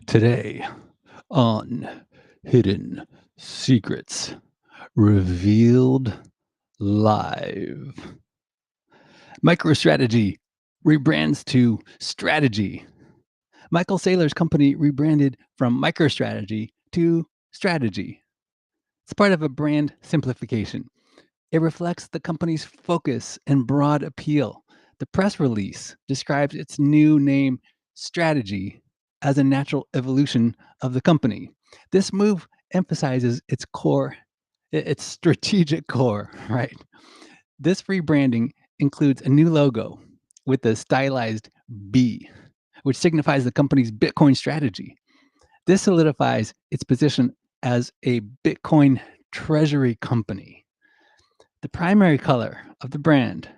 Today on Hidden Secrets Revealed Live. MicroStrategy rebrands to Strategy. Michael Saylor's company rebranded from MicroStrategy to Strategy. It's part of a brand simplification. It reflects the company's focus and broad appeal. The press release describes its new name, Strategy, as a natural evolution of the company. This move emphasizes its core, its strategic core, right? This rebranding includes a new logo with the stylized B, which signifies the company's Bitcoin strategy. This solidifies its position as a Bitcoin Treasury Company. The primary color of the brand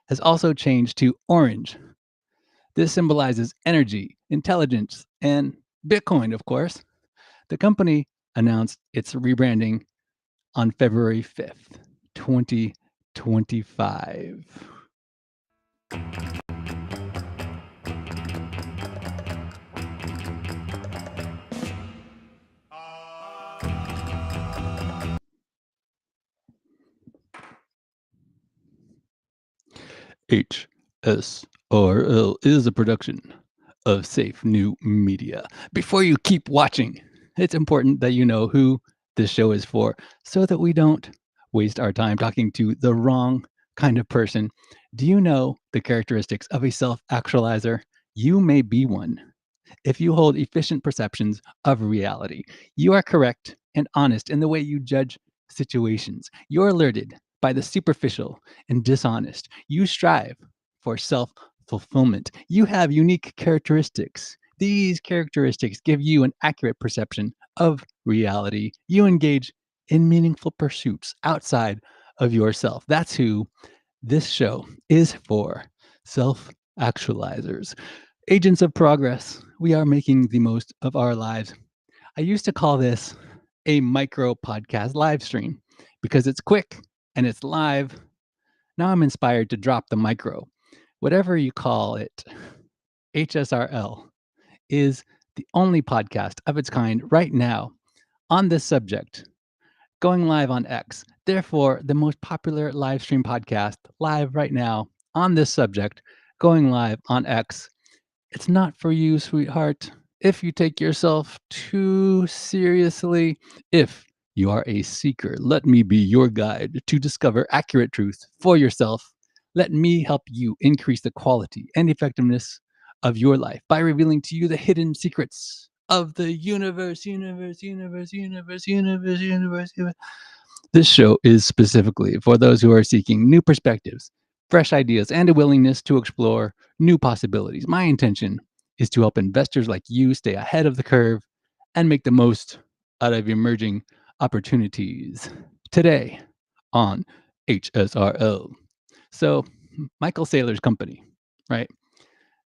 has also changed to orange. This symbolizes energy, intelligence, and Bitcoin, of course. The company announced its rebranding on February 5th, 2025. HSRL is a production of Safe New Media. Before you keep watching, it's important that you know who this show is for so that we don't waste our time talking to the wrong kind of person. Do you know the characteristics of a self actualizer? You may be one. If you hold efficient perceptions of reality, you are correct and honest in the way you judge situations. You're alerted by the superficial and dishonest. You strive for self fulfillment. You have unique characteristics. These characteristics give you an accurate perception of reality. You engage in meaningful pursuits outside of yourself. That's who this show is for. Self actualizers. Agents of progress, we are making the most of our lives. I used to call this a micro podcast live stream because it's quick and it's live. Now I'm inspired to drop the micro. Whatever you call it, HSRL is the only podcast of its kind right now on this subject, going live on X. Therefore, the most popular live stream podcast live right now on this subject, going live on X. It's not for you, sweetheart, if you take yourself too seriously. If you are a seeker, let me be your guide to discover accurate truth for yourself. Let me help you increase the quality and effectiveness of your life by revealing to you the hidden secrets of the universe. This show is specifically for those who are seeking new perspectives, fresh ideas, and a willingness to explore new possibilities. My intention is to help investors like you stay ahead of the curve and make the most out of emerging opportunities. Today on HSRL. So, Michael Saylor's company, right?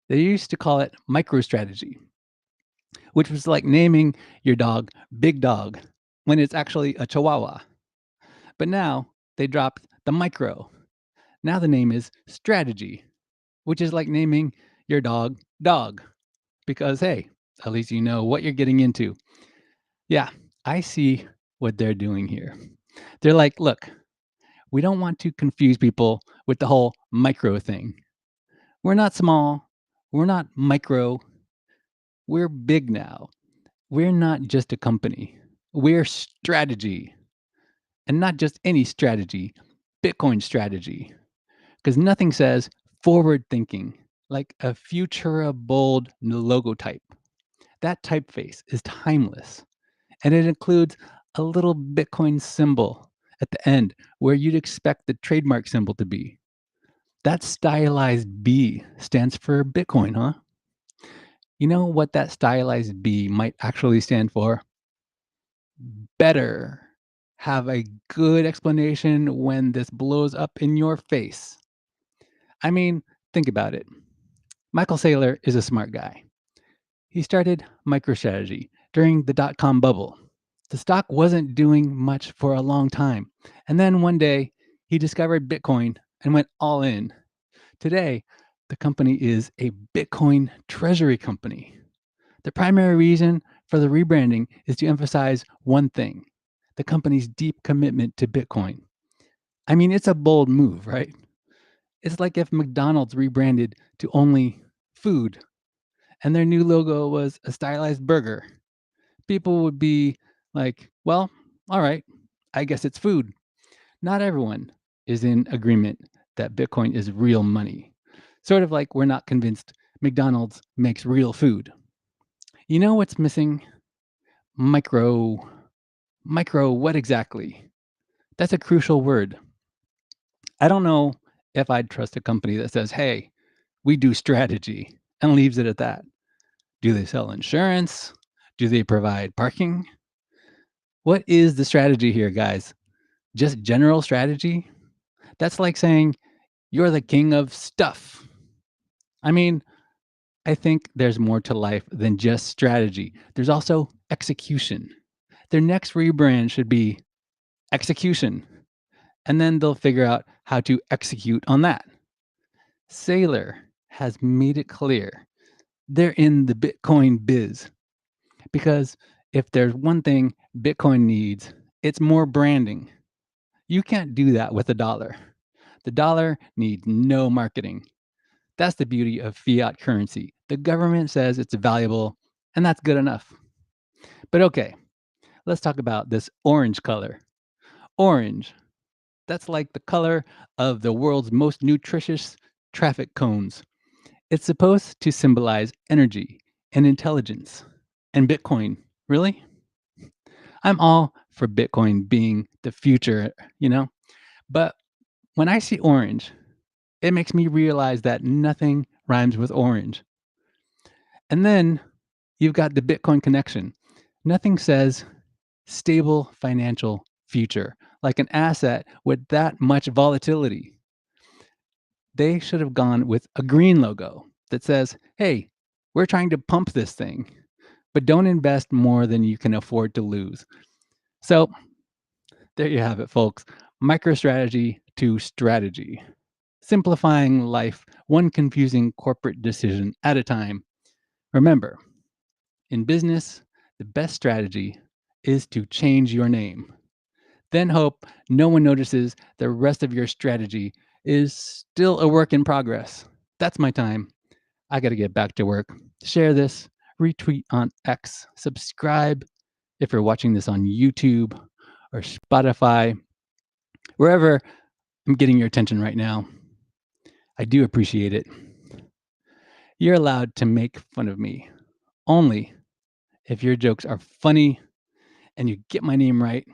They used to call it MicroStrategy, which was like naming your dog Big Dog when it's actually a Chihuahua. But now they dropped the micro. Now the name is Strategy, which is like naming your dog Dog, because hey, at least you know what you're getting into. Yeah, I see what they're doing here. They're like, look, we don't want to confuse people with the whole micro thing. We're not small, we're not micro, we're big now. We're not just a company, we're strategy. And not just any strategy, Bitcoin strategy. Because nothing says forward thinking like a Futura bold logo type. That typeface is timeless, and it includes a little Bitcoin symbol at the end where you'd expect the trademark symbol to be. That stylized B stands for Bitcoin, huh? You know what that stylized B might actually stand for? Better. Have a good explanation when this blows up in your face. I mean, think about it. Michael Saylor is a smart guy. He started MicroStrategy during the dot-com bubble. The stock wasn't doing much for a long time. And then one day, he discovered Bitcoin and went all in. Today, the company is a Bitcoin Treasury Company. The primary reason for the rebranding is to emphasize one thing: the company's deep commitment to Bitcoin. I mean, it's a bold move, right? It's like if McDonald's rebranded to only food and their new logo was a stylized burger. People would be like, well, all right, I guess it's food. Not everyone is in agreement that Bitcoin is real money. Sort of like we're not convinced McDonald's makes real food. You know what's missing? Micro. Micro, what exactly? That's a crucial word. I don't know if I'd trust a company that says, hey, we do strategy and leaves it at that. Do they sell insurance? Do they provide parking? What is the strategy here, guys? Just general strategy? That's like saying you're the king of stuff. I mean, I think there's more to life than just strategy. There's also execution. Their next rebrand should be execution, and then they'll figure out how to execute on that. Saylor has made it clear they're in the Bitcoin biz because if there's one thing Bitcoin needs, it's more branding. You can't do that with a dollar. The dollar needs no marketing. That's the beauty of fiat currency. The government says it's valuable, and that's good enough. But okay, let's talk about this orange color. Orange, that's like the color of the world's most nutritious traffic cones. It's supposed to symbolize energy and intelligence. And Bitcoin, really? I'm all for Bitcoin being the future, But when I see orange, it makes me realize that nothing rhymes with orange. And then you've got the Bitcoin connection. Nothing says stable financial future, like an asset with that much volatility. They should have gone with a green logo that says, hey, we're trying to pump this thing, but don't invest more than you can afford to lose. So there you have it, folks. MicroStrategy to strategy. Simplifying life one confusing corporate decision at a time. Remember, in business, the best strategy is to change your name. Then hope no one notices the rest of your strategy is still a work in progress. That's my time. I got to get back to work. Share this, retweet on X, subscribe if you're watching this on YouTube or Spotify, wherever I'm getting your attention right now. I do appreciate it. You're allowed to make fun of me only if your jokes are funny and you get my name right.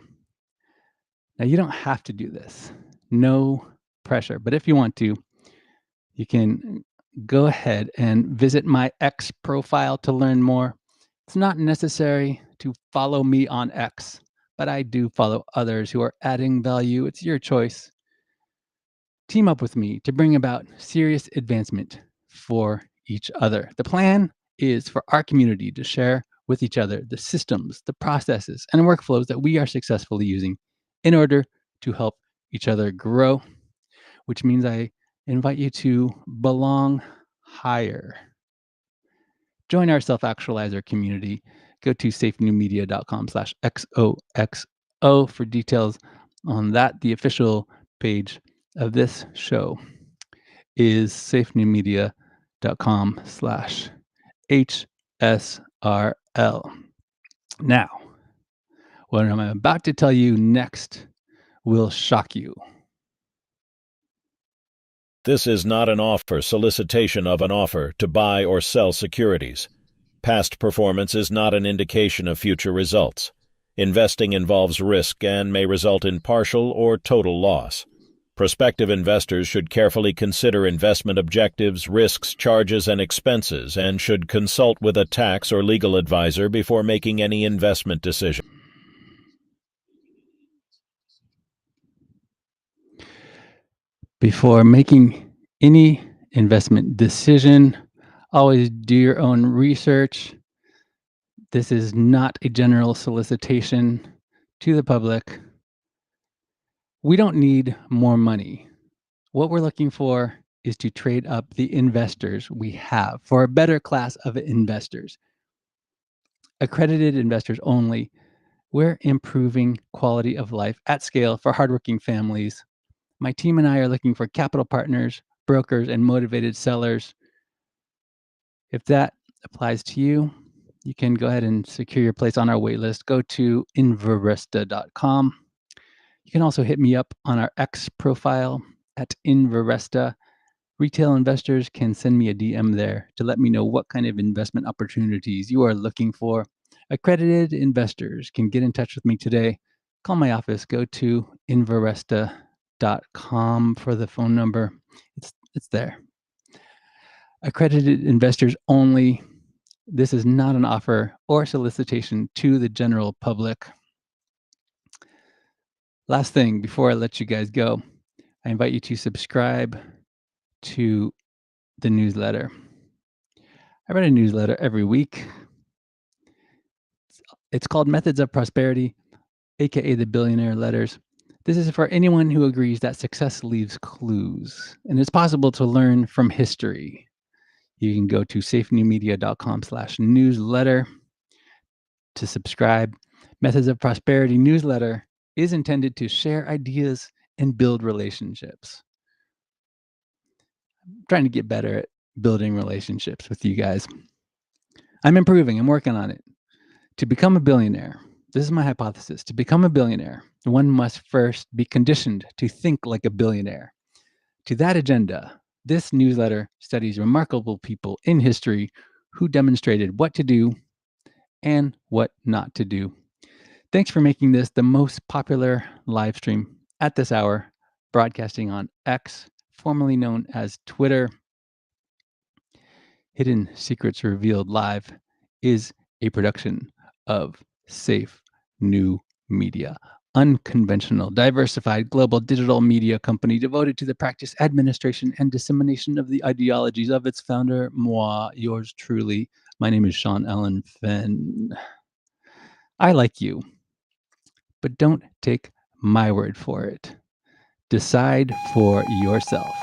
Now, you don't have to do this. No pressure. But if you want to, you can go ahead and visit my X profile to learn more. It's not necessary to follow me on X, but I do follow others who are adding value. It's your choice. Team up with me to bring about serious advancement for each other. The plan is for our community to share with each other the systems, the processes, and workflows that we are successfully using in order to help each other grow, which means I invite you to belong higher. Join our self-actualizer community. Go to safenewmedia.com/XOXO for details on that. The official page of this show is safenewmedia.com/HSRL. Now, what I'm about to tell you next will shock you. This is not an offer, solicitation of an offer to buy or sell securities. Past performance is not an indication of future results. Investing involves risk and may result in partial or total loss. Prospective investors should carefully consider investment objectives, risks, charges, and expenses, and should consult with a tax or legal advisor before making any investment decision. Before making any investment decision, always do your own research. This is not a general solicitation to the public. We don't need more money. What we're looking for is to trade up the investors we have for a better class of investors. Accredited investors only. We're improving quality of life at scale for hardworking families. My team and I are looking for capital partners, brokers, and motivated sellers. If that applies to you, you can go ahead and secure your place on our waitlist. Go to inveresta.com. You can also hit me up on our X profile at Inveresta. Retail investors can send me a DM there to let me know what kind of investment opportunities you are looking for. Accredited investors can get in touch with me today. Call my office. Go to inveresta.com for the phone number. It's there. Accredited investors only. This is not an offer or solicitation to the general public. Last thing before I let you guys go, I invite you to subscribe to the newsletter. I write a newsletter every week. It's called Methods of Prosperity, aka the Billionaire Letters. This is for anyone who agrees that success leaves clues, and it's possible to learn from history. You can go to safenewmedia.com/newsletter to subscribe. Methods of Prosperity newsletter is intended to share ideas and build relationships. I'm trying to get better at building relationships with you guys. I'm improving. I'm working on it. To become a billionaire, this is my hypothesis. To become a billionaire, one must first be conditioned to think like a billionaire. To that agenda, this newsletter studies remarkable people in history who demonstrated what to do and what not to do. Thanks for making this the most popular live stream at this hour, broadcasting on X, formerly known as Twitter. Hidden Secrets Revealed Live is a production of Safe New Media, unconventional, diversified global digital media company devoted to the practice, administration, and dissemination of the ideologies of its founder, moi, yours truly. My name is Sean Allen Fenn. I like you, but don't take my word for it. Decide for yourself.